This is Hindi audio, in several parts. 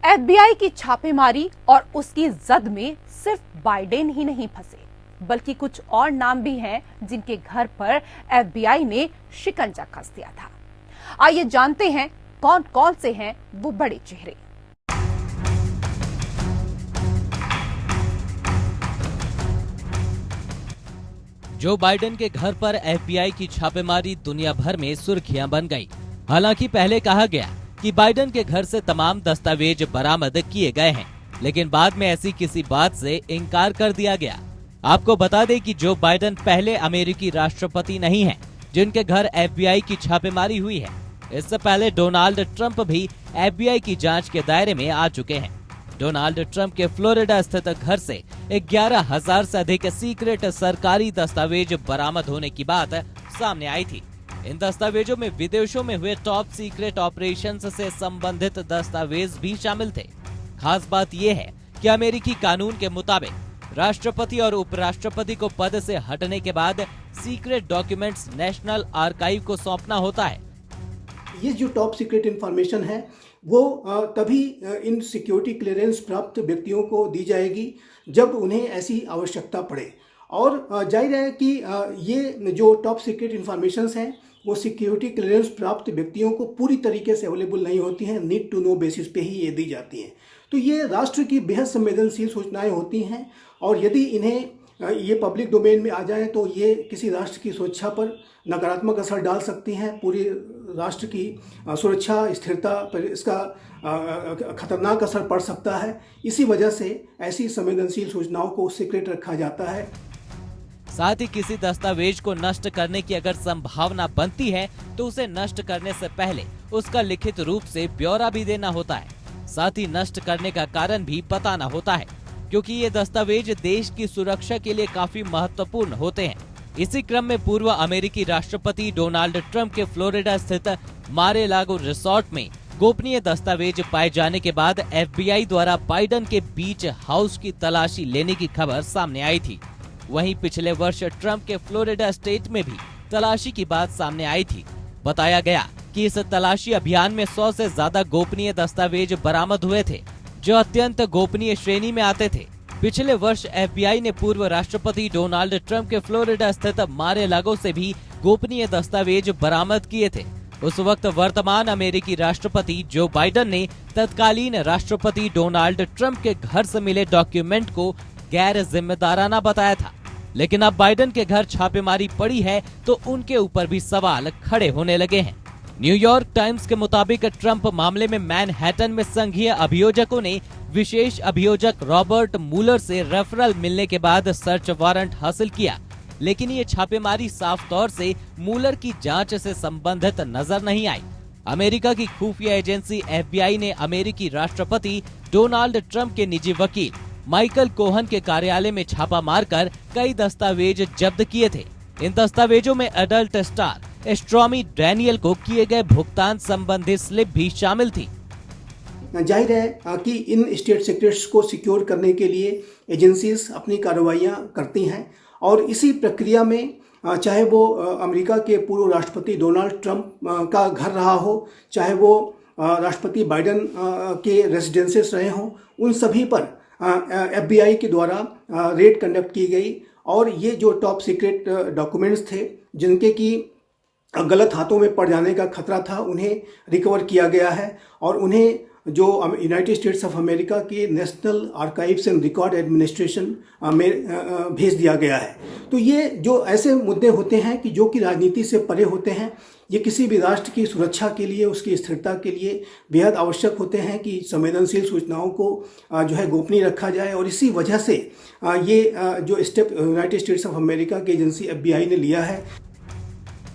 एफबीआई की छापेमारी और उसकी जद में सिर्फ बाइडेन ही नहीं फंसे, बल्कि कुछ और नाम भी हैं जिनके घर पर एफबीआई ने शिकंजा कस दिया था। आइए जानते हैं कौन कौन से हैं वो बड़े चेहरे। जो बाइडेन के घर पर एफबीआई की छापेमारी दुनिया भर में सुर्खियां बन गई। हालांकि पहले कहा गया कि बाइडेन के घर से तमाम दस्तावेज बरामद किए गए हैं, लेकिन बाद में ऐसी किसी बात से इनकार कर दिया गया। आपको बता दें कि जो बाइडेन पहले अमेरिकी राष्ट्रपति नहीं हैं, जिनके घर एफबीआई की छापेमारी हुई है। इससे पहले डोनाल्ड ट्रंप भी एफबीआई की जांच के दायरे में आ चुके हैं। डोनाल्ड ट्रंप के फ्लोरिडा स्थित घर से 11,000 से अधिक सीक्रेट सरकारी दस्तावेज बरामद होने की बात सामने आई थी। इन दस्तावेजों में विदेशों में हुए टॉप सीक्रेट ऑपरेशंस से संबंधित दस्तावेज भी शामिल थे। खास बात यह है कि अमेरिकी कानून के मुताबिक राष्ट्रपति और उपराष्ट्रपति को पद से हटने के बाद सीक्रेट डॉक्यूमेंट्स नेशनल आर्काइव को सौंपना होता है। ये जो टॉप सीक्रेट इंफॉर्मेशन है वो तभी इन सिक्योरिटी क्लियरेंस प्राप्त व्यक्तियों को दी जाएगी जब उन्हें ऐसी आवश्यकता पड़े। और जाहिर है कि ये जो टॉप सीक्रेट इंफॉर्मेशंस हैं वो सिक्योरिटी क्लियरेंस प्राप्त व्यक्तियों को पूरी तरीके से अवेलेबल नहीं होती हैं, नीड टू नो बेसिस पे ही ये दी जाती हैं। तो ये राष्ट्र की बेहद संवेदनशील सूचनाएं होती हैं और यदि इन्हें ये पब्लिक डोमेन में आ जाएं तो ये किसी राष्ट्र की सुरक्षा पर नकारात्मक असर डाल सकती हैं। पूरे राष्ट्र की सुरक्षा स्थिरता पर इसका खतरनाक असर पड़ सकता है। इसी वजह से ऐसी संवेदनशील सूचनाओं को सीक्रेट रखा जाता है। साथ ही किसी दस्तावेज को नष्ट करने की अगर संभावना बनती है तो उसे नष्ट करने से पहले उसका लिखित रूप से ब्यौरा भी देना होता है। साथ ही नष्ट करने का कारण भी बताना होता है, क्योंकि ये दस्तावेज देश की सुरक्षा के लिए काफी महत्वपूर्ण होते हैं। इसी क्रम में पूर्व अमेरिकी राष्ट्रपति डोनाल्ड ट्रंप के फ्लोरिडा स्थित मार-ए-लागो रिसोर्ट में गोपनीय दस्तावेज पाए जाने के बाद एफबीआई द्वारा बाइडेन के बीच हाउस की तलाशी लेने की खबर सामने आई थी। वहीं पिछले वर्ष ट्रंप के फ्लोरिडा स्टेट में भी तलाशी की बात सामने आई थी। बताया गया कि इस तलाशी अभियान में 100 से ज्यादा गोपनीय दस्तावेज बरामद हुए थे, जो अत्यंत गोपनीय श्रेणी में आते थे। पिछले वर्ष एफबीआई ने पूर्व राष्ट्रपति डोनाल्ड ट्रंप के फ्लोरिडा स्थित मार-ए-लागो से भी गोपनीय दस्तावेज बरामद किए थे। उस वक्त वर्तमान अमेरिकी राष्ट्रपति जो बाइडेन ने तत्कालीन राष्ट्रपति डोनाल्ड ट्रंप के घर से मिले डॉक्यूमेंट को गैर जिम्मेदाराना बताया था। लेकिन अब बाइडेन के घर छापेमारी पड़ी है तो उनके ऊपर भी सवाल खड़े होने लगे हैं। न्यूयॉर्क टाइम्स के मुताबिक ट्रंप मामले में मैनहट्टन में संघीय अभियोजकों ने विशेष अभियोजक रॉबर्ट मूलर से रेफरल मिलने के बाद सर्च वारंट हासिल किया, लेकिन ये छापेमारी साफ तौर से मूलर की जांच से संबंधित नजर नहीं आई। अमेरिका की खुफिया एजेंसी एफबीआई ने अमेरिकी राष्ट्रपति डोनाल्ड ट्रंप के निजी वकील माइकल कोहन के कार्यालय में छापा मारकर कई दस्तावेज जब्त किए थे। इन दस्तावेजों में एडल्ट स्टार स्टॉर्मी डैनियल को किए गए भुगतान संबंधी स्लिप भी शामिल थी। जाहिर है कि इन स्टेट सीक्रेट्स को सिक्योर करने के लिए एजेंसीज अपनी कार्रवाइयां करती हैं और इसी प्रक्रिया में चाहे वो अमेरिका के पूर्व राष्ट्रपति डोनाल्ड ट्रंप का घर रहा हो, चाहे वो राष्ट्रपति बाइडेन के रेजिडेंसेस रहे हों, उन सभी पर एफबीआई के द्वारा रेड कंडक्ट की गई और ये जो टॉप सीक्रेट डॉक्यूमेंट्स थे जिनके की गलत हाथों में पड़ जाने का खतरा था, उन्हें रिकवर किया गया है और उन्हें जो यूनाइटेड स्टेट्स ऑफ अमेरिका के national archives and record administration में भेज दिया गया है। तो ये जो ऐसे मुद्दे होते हैं कि जो कि राजनीति से परे होते हैं, ये किसी भी राष्ट्र की सुरक्षा के लिए, उसकी स्थिरता के लिए बेहद आवश्यक होते हैं कि संवेदनशील सूचनाओं को जो है गोपनीय रखा जाए। और इसी वजह से ये जो step United states of America की एजेंसी एफबीआई ने लिया है।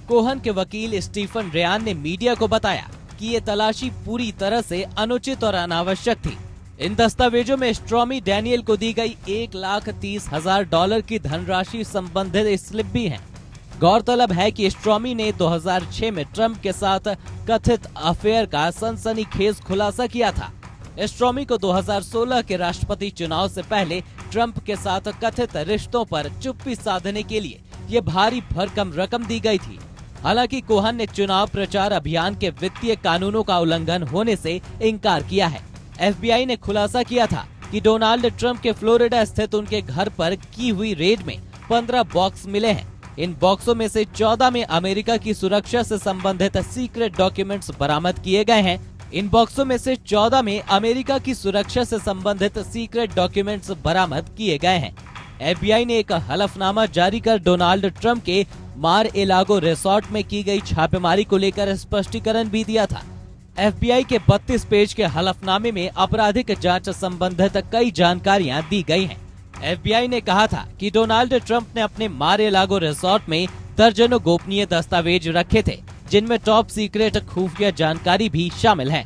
कोहन के वकील स्टीफन रेयान ने मीडिया को बताया कि ये तलाशी पूरी तरह से अनुचित और अनावश्यक थी। इन दस्तावेजों में स्टॉर्मी डैनियल को दी गई $1,30,000 की धनराशि संबंधित स्लिप भी हैं। गौरतलब है कि स्टॉर्मी ने 2006 में ट्रंप के साथ कथित अफेयर का सनसनीखेज खुलासा किया था। स्टॉर्मी को 2016 के राष्ट्रपति चुनाव से पहले ट्रंप के साथ कथित रिश्तों पर चुप्पी साधने के लिए ये भारी भरकम रकम दी गई थी। हालांकि कोहन ने चुनाव प्रचार अभियान के वित्तीय कानूनों का उल्लंघन होने से इनकार किया है। FBI ने खुलासा किया था कि डोनाल्ड ट्रंप के फ्लोरिडा स्थित उनके घर पर की हुई रेड में 15 बॉक्स मिले हैं। इन बॉक्सों में से 14 में अमेरिका की सुरक्षा से संबंधित सीक्रेट डॉक्यूमेंट्स बरामद किए गए हैं। इन बॉक्सों में से 14 में अमेरिका की सुरक्षा से संबंधित सीक्रेट डॉक्यूमेंट्स बरामद किए गए हैं। FBI ने एक हलफनामा जारी कर डोनाल्ड ट्रंप के मार एलागो रिसोर्ट में की गई छापेमारी को लेकर स्पष्टीकरण भी दिया था। FBI के 32 पेज के हलफनामे में आपराधिक जांच संबंधित कई जानकारियां दी गई हैं। FBI ने कहा था कि डोनाल्ड ट्रंप ने अपने मार एलागो रिसोर्ट में दर्जनों गोपनीय दस्तावेज रखे थे, जिनमें टॉप सीक्रेट खुफिया जानकारी भी शामिल है।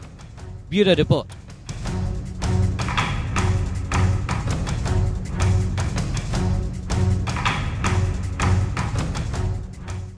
Bureau report.